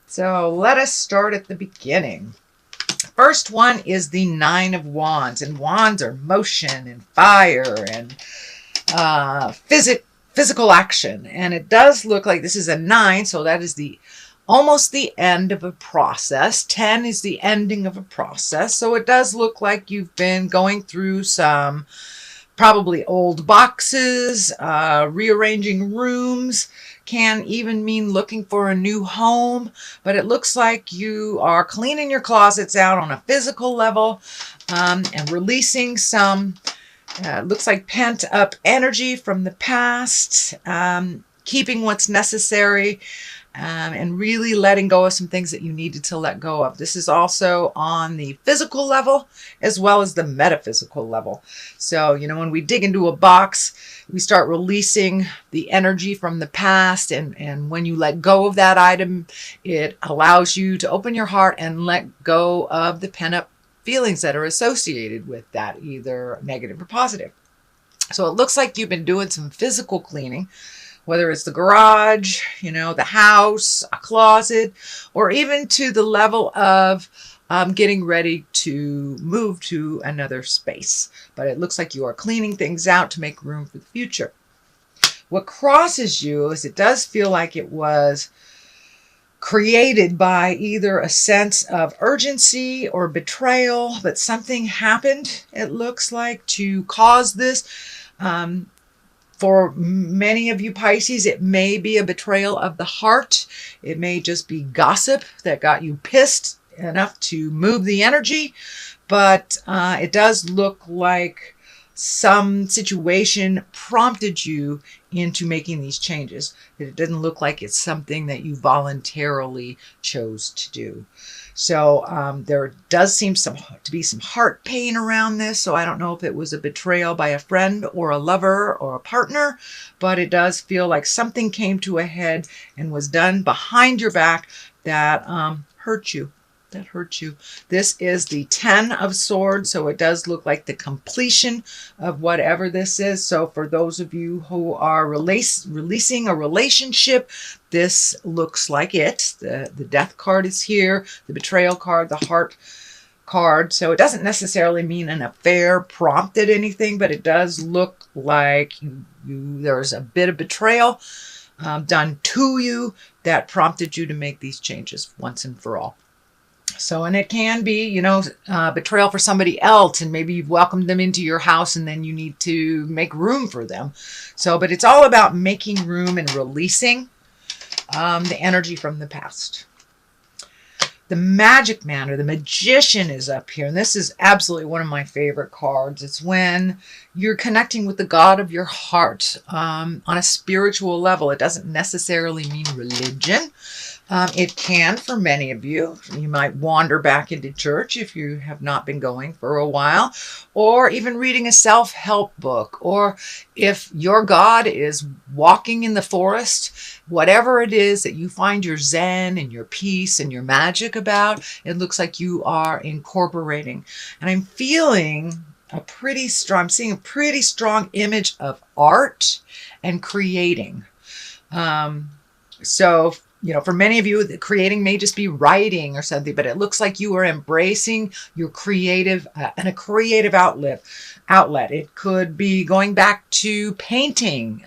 So let us start at the beginning. First one is the Nine of Wands, and wands are motion and fire and physical action. And it does look like this is a 9, so that is the almost the end of a process. 10 is the ending of a process. So it does look like you've been going through some probably old boxes, rearranging rooms, can even mean looking for a new home, but it looks like you are cleaning your closets out on a physical level, and releasing some, looks like pent up energy from the past, keeping what's necessary, and really letting go of some things that you needed to let go of. This is also on the physical level as well as the metaphysical level. So, when we dig into a box, we start releasing the energy from the past. And when you let go of that item, it allows you to open your heart and let go of the pent-up feelings that are associated with that, either negative or positive. So it looks like you've been doing some physical cleaning, whether it's the garage, the house, a closet, or even to the level of getting ready to move to another space. But it looks like you are cleaning things out to make room for the future. What crosses you is it does feel like it was created by either a sense of urgency or betrayal, but something happened, it looks like, to cause this. For many of you Pisces, it may be a betrayal of the heart. It may just be gossip that got you pissed enough to move the energy. But it does look like some situation prompted you into making these changes. It doesn't look like it's something that you voluntarily chose to do. So there does seem to be some heart pain around this. So I don't know if it was a betrayal by a friend or a lover or a partner, but it does feel like something came to a head and was done behind your back that hurt you. This is the 10 of Swords, so it does look like the completion of whatever this is. So for those of you who are releasing a relationship, this looks like it. The Death card is here, the Betrayal card, the Heart card. So it doesn't necessarily mean an affair prompted anything, but it does look like there's a bit of betrayal done to you that prompted you to make these changes once and for all. So, and it can be, betrayal for somebody else, and maybe you've welcomed them into your house and then you need to make room for them. So, but it's all about making room and releasing the energy from the past. The Magic Man or the Magician is up here. And this is absolutely one of my favorite cards. It's when you're connecting with the God of your heart on a spiritual level. It doesn't necessarily mean religion. It can for many of you. You might wander back into church if you have not been going for a while, or even reading a self-help book, or if your God is walking in the forest, whatever it is that you find your zen and your peace and your magic about, it looks like you are incorporating. And I'm feeling I'm seeing a pretty strong image of art and creating. So for many of you, the creating may just be writing or something, but it looks like you are embracing your creative and a creative outlet. It could be going back to painting,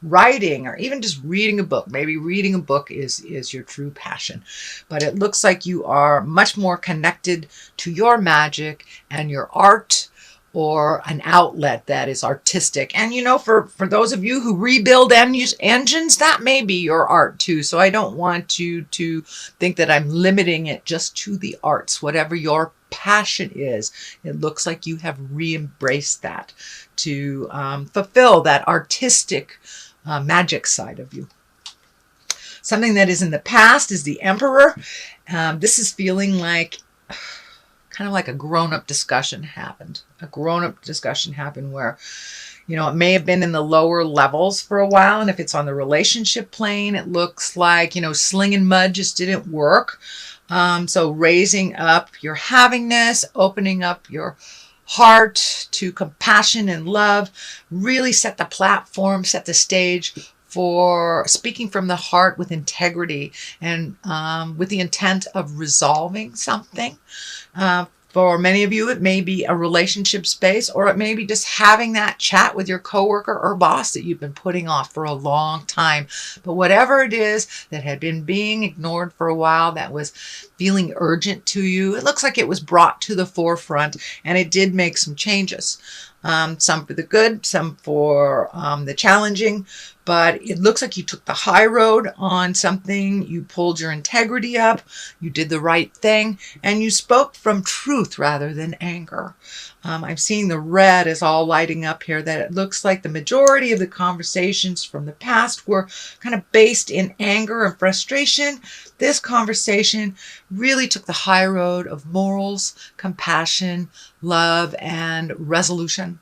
writing, or even just reading a book. Maybe reading a book is your true passion, but it looks like you are much more connected to your magic and your art, or an outlet that is artistic. And for those of you who rebuild engines, that may be your art too. So I don't want you to think that I'm limiting it just to the arts. Whatever your passion is, it looks like you have re-embraced that to fulfill that artistic magic side of you. Something that is in the past is the Emperor. This is feeling like kind of like a grown-up discussion happened. Where, it may have been in the lower levels for a while. And if it's on the relationship plane, it looks like, slinging mud just didn't work. So raising up your havingness, opening up your heart to compassion and love, really set the platform, set the stage for speaking from the heart with integrity and with the intent of resolving something. For many of you, it may be a relationship space, or it may be just having that chat with your coworker or boss that you've been putting off for a long time. But whatever it is that had been being ignored for a while, that was feeling urgent to you, it looks like it was brought to the forefront, and it did make some changes. Some for the good, some for the challenging, but it looks like you took the high road on something. You pulled your integrity up, you did the right thing, and you spoke from truth rather than anger. I'm seeing the red is all lighting up here, that it looks like the majority of the conversations from the past were kind of based in anger and frustration. This conversation really took the high road of morals, compassion, love, and resolution.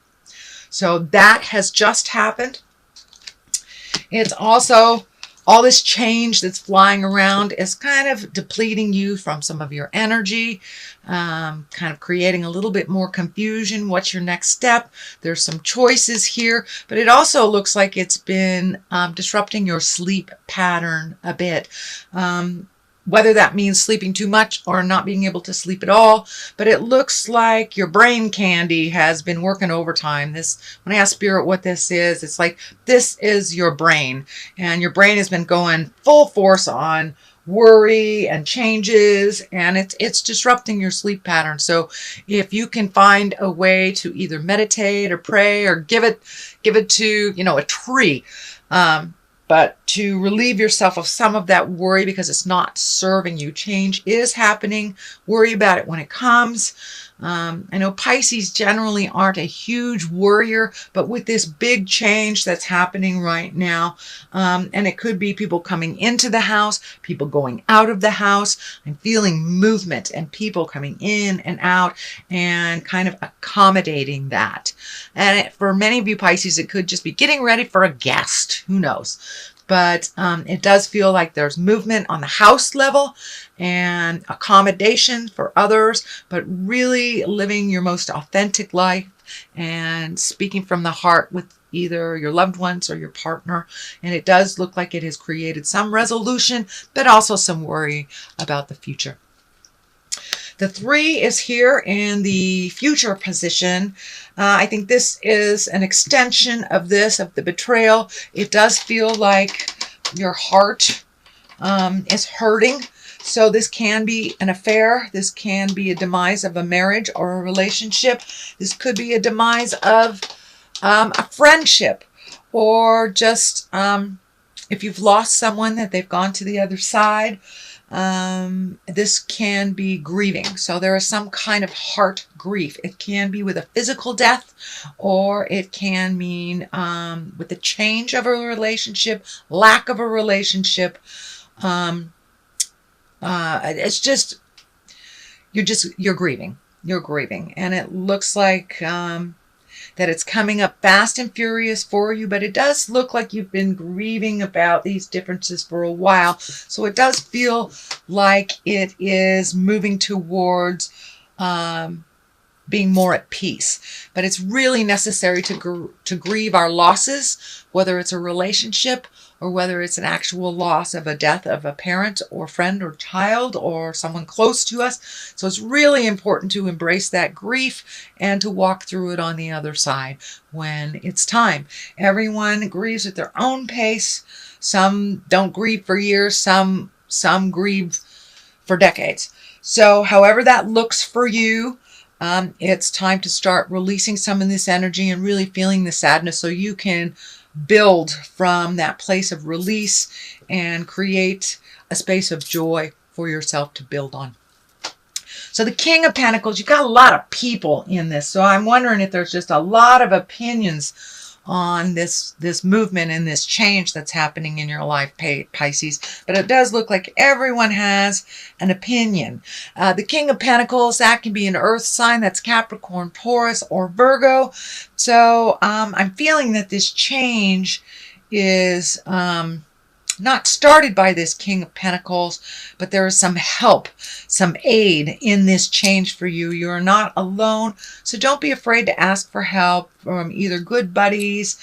So that has just happened. It's also all this change that's flying around is kind of depleting you from some of your energy, kind of creating a little bit more confusion. What's your next step? There's some choices here, but it also looks like it's been disrupting your sleep pattern a bit. Whether that means sleeping too much or not being able to sleep at all, but it looks like your brain candy has been working overtime. When I ask Spirit what this is, it's like this is your brain, and your brain has been going full force on worry and changes, and it's disrupting your sleep pattern. So if you can find a way to either meditate or pray or give it to a tree, but to relieve yourself of some of that worry because it's not serving you. Change is happening. Worry about it when it comes. I know Pisces generally aren't a huge worrier, but with this big change that's happening right now, and it could be people coming into the house, people going out of the house, I'm feeling movement and people coming in and out and kind of accommodating that. And for many of you Pisces, it could just be getting ready for a guest. Who knows? But it does feel like there's movement on the house level and accommodation for others, but really living your most authentic life and speaking from the heart with either your loved ones or your partner. And it does look like it has created some resolution, but also some worry about the future. The 3 is here in the future position. I think this is an extension of the betrayal. It does feel like your heart is hurting. So this can be an affair. This can be a demise of a marriage or a relationship. This could be a demise of a friendship, or just if you've lost someone that they've gone to the other side. This can be grieving. So there is some kind of heart grief. It can be with a physical death, or it can mean with the change of a relationship, lack of a relationship. It's just you're grieving. You're grieving, and it looks like that it's coming up fast and furious for you, but it does look like you've been grieving about these differences for a while. So it does feel like it is moving towards being more at peace. But it's really necessary to grieve our losses, whether it's a relationship or whether it's an actual loss of a death of a parent or friend or child or someone close to us. So it's really important to embrace that grief and to walk through it on the other side when it's time. Everyone grieves at their own pace. Some don't grieve for years. Some grieve for decades. So however that looks for you, it's time to start releasing some of this energy and really feeling the sadness so you can build from that place of release and create a space of joy for yourself to build on. So the King of Pentacles, you've got a lot of people in this. So I'm wondering if there's just a lot of opinions on this movement and this change that's happening in your life, Pisces. But it does look like everyone has an opinion. The King of Pentacles, that can be an earth sign. That's Capricorn, Taurus, or Virgo. So I'm feeling that this change is not started by this King of Pentacles, but there is some help, some aid in this change for you. You're not alone, so don't be afraid to ask for help from either good buddies,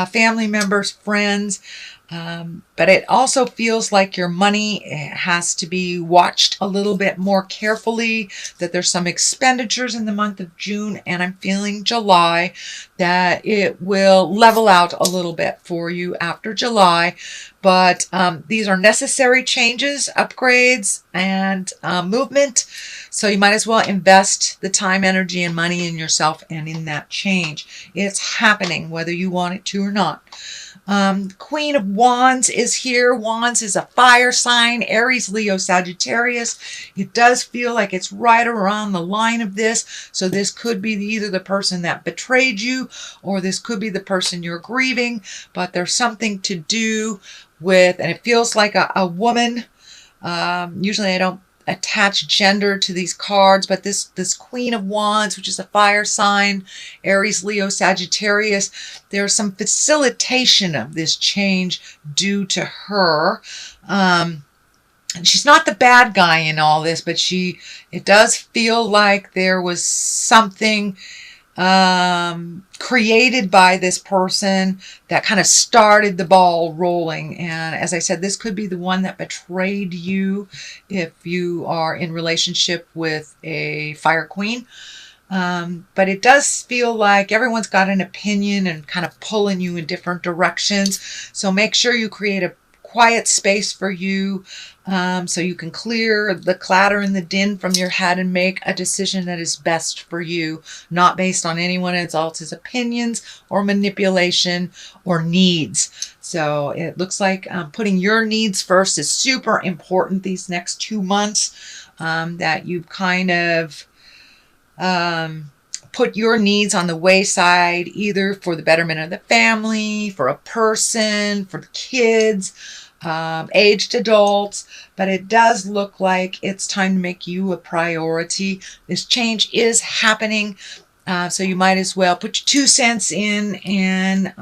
family members, friends. But it also feels like your money has to be watched a little bit more carefully, that there's some expenditures in the month of June, and I'm feeling July, that it will level out a little bit for you after July. But these are necessary changes, upgrades, and movement. So you might as well invest the time, energy, and money in yourself and in that change. It's happening whether you want it to or not. Queen of Wands is here. Wands is a fire sign, Aries, Leo, Sagittarius. It does feel like it's right around the line of this. So this could be either the person that betrayed you, or this could be the person you're grieving, but there's something to do with, and it feels like a woman. Usually I don't attach gender to these cards, but this Queen of Wands, which is a fire sign, Aries, Leo, Sagittarius, there's some facilitation of this change due to her. And she's not the bad guy in all this, but it does feel like there was something created by this person that kind of started the ball rolling. And as I said, this could be the one that betrayed you if you are in relationship with a fire queen. But it does feel like everyone's got an opinion and kind of pulling you in different directions. So make sure you create a quiet space for you, so you can clear the clatter and the din from your head and make a decision that is best for you, not based on anyone else's opinions or manipulation or needs. So it looks like putting your needs first is super important these next 2 months, that you kind of put your needs on the wayside, either for the betterment of the family, for a person, for the kids, aged adults. But it does look like it's time to make you a priority. This change is happening. So you might as well put your 2 cents in and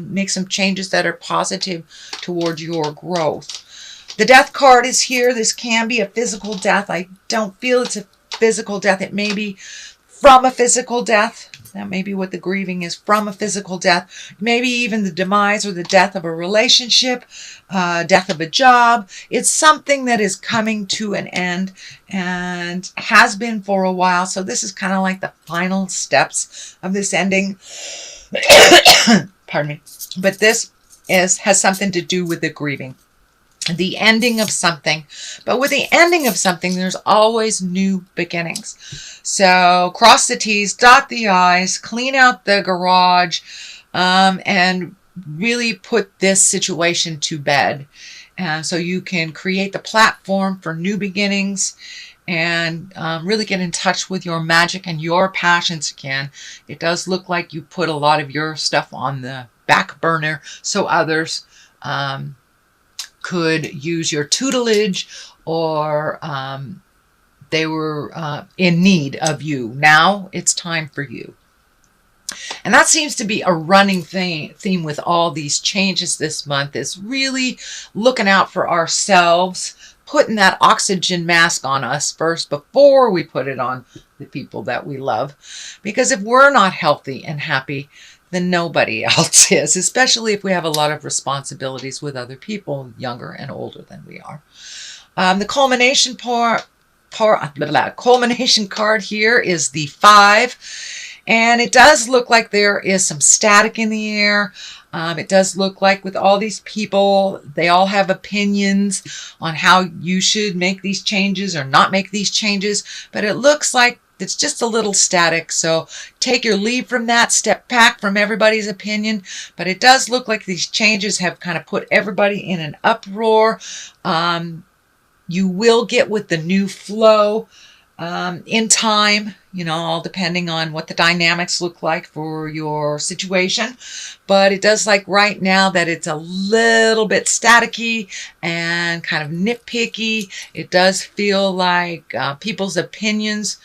make some changes that are positive towards your growth. The death card is here. This can be a physical death. I don't feel it's a physical death. It may be from a physical death. That may be what the grieving is, from a physical death. Maybe even the demise or the death of a relationship, death of a job. It's something that is coming to an end and has been for a while. So this is kind of like the final steps of this ending. Pardon me. But this has something to do with the grieving. The ending of something. But with the ending of something, there's always new beginnings. So cross the T's, dot the I's, clean out the garage, and really put this situation to bed. And so you can create the platform for new beginnings and really get in touch with your magic and your passions again. It does look like you put a lot of your stuff on the back burner so others could use your tutelage, or they were in need of you. Now it's time for you. And that seems to be a running theme with all these changes this month, is really looking out for ourselves, putting that oxygen mask on us first before we put it on the people that we love. Because if we're not healthy and happy, then nobody else is, especially if we have a lot of responsibilities with other people, younger and older than we are. The culmination culmination card here is the 5, and it does look like there is some static in the air. It does look like with all these people, they all have opinions on how you should make these changes or not make these changes, but it looks like it's just a little static. So take your leave from that, step back from everybody's opinion. But it does look like these changes have kind of put everybody in an uproar. You will get with the new flow in time, all depending on what the dynamics look like for your situation. But it does like right now that it's a little bit staticky and kind of nitpicky. It does feel like people's opinions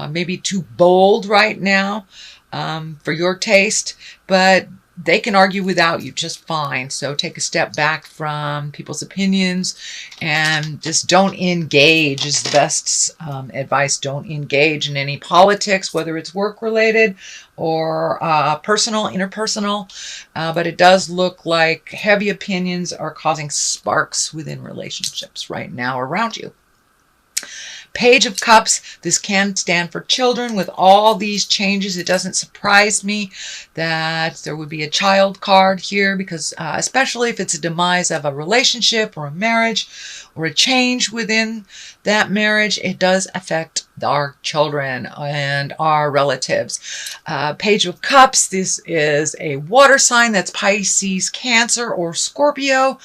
maybe too bold right now for your taste, but they can argue without you just fine. So take a step back from people's opinions and just don't engage is the best advice. Don't engage in any politics, whether it's work related or personal, interpersonal. But it does look like heavy opinions are causing sparks within relationships right now around you. Page of Cups, this can stand for children. With all these changes, it doesn't surprise me that there would be a child card here because especially if it's a demise of a relationship or a marriage or a change within that marriage, it does affect our children and our relatives. Page of Cups, this is a water sign. That's Pisces, Cancer, or Scorpio.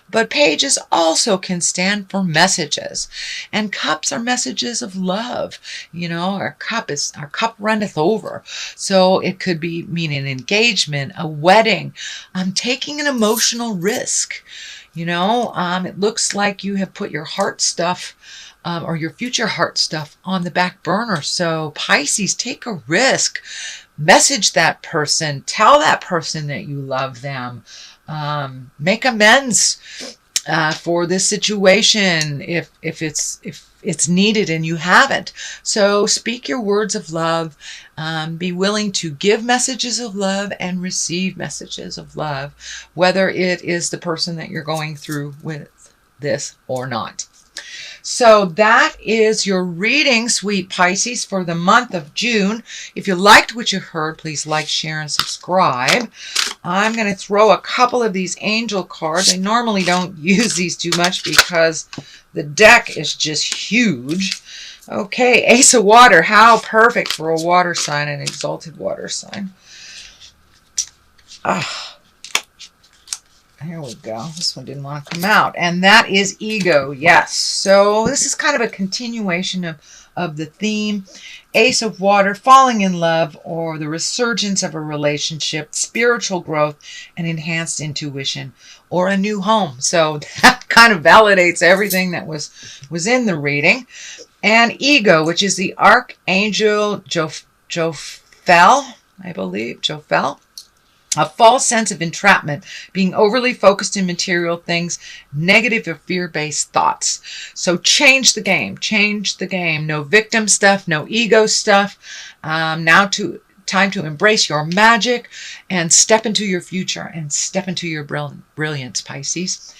But pages also can stand for messages. And cups are messages of love. You know, our cup runneth over. So it could be mean an engagement, a wedding, taking an emotional risk. You know, it looks like you have put your heart stuff or your future heart stuff on the back burner. So Pisces, take a risk. Message that person. Tell that person that you love them. Make amends for this situation if it's needed and you haven't. So speak your words of love. Be willing to give messages of love and receive messages of love, whether it is the person that you're going through with this or not. So that is your reading, sweet Pisces, for the month of June. If you liked what you heard, please like, share, and subscribe. I'm going to throw a couple of these angel cards. I normally don't use these too much because the deck is just huge. Okay, Ace of Water. How perfect for a water sign, an exalted water sign. Here we go. This one didn't want to come out. And that is ego. Yes. So this is kind of a continuation of the theme. Ace of Water, falling in love or the resurgence of a relationship, spiritual growth, and enhanced intuition, or a new home. So that kind of validates everything that was in the reading. And ego, which is the Archangel Jophiel, I believe. Jophiel. A false sense of entrapment, being overly focused in material things, negative or fear-based thoughts. So change the game. Change the game. No victim stuff, no ego stuff. Now time to embrace your magic and step into your future and step into your brilliance, Pisces.